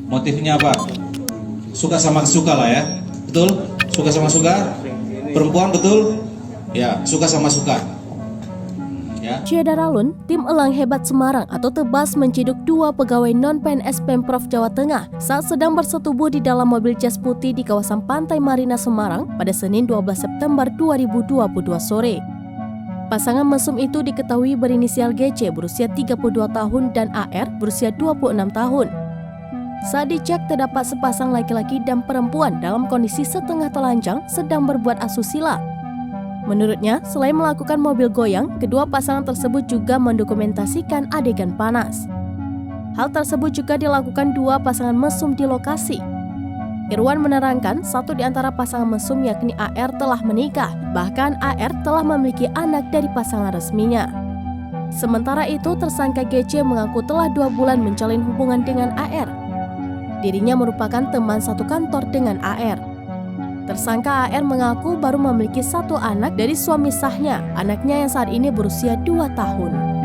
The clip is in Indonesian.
Motifnya apa? Suka sama suka lah ya, betul? Suka sama suka, perempuan betul? Ya, suka sama suka. Ya. Ciedaralun, tim Elang Hebat Semarang atau Tebas menciduk 2 pegawai non-PNS Pemprov Jawa Tengah saat sedang bersetubuh di dalam mobil jas putih di kawasan Pantai Marina Semarang pada Senin 12 September 2022 sore. Pasangan mesum itu diketahui berinisial GC berusia 32 tahun dan AR berusia 26 tahun. Saat dicek terdapat sepasang laki-laki dan perempuan dalam kondisi setengah telanjang sedang berbuat asusila. Menurutnya, selain melakukan mobil goyang, kedua pasangan tersebut juga mendokumentasikan adegan panas. Hal tersebut juga dilakukan 2 pasangan mesum di lokasi. Irwan menerangkan satu di antara pasangan mesum yakni AR telah menikah, bahkan AR telah memiliki anak dari pasangan resminya. Sementara itu, tersangka GC mengaku telah 2 bulan menjalin hubungan dengan AR. Dirinya merupakan teman satu kantor dengan AR. Tersangka AR mengaku baru memiliki 1 anak dari suami sahnya, anaknya yang saat ini berusia 2 tahun.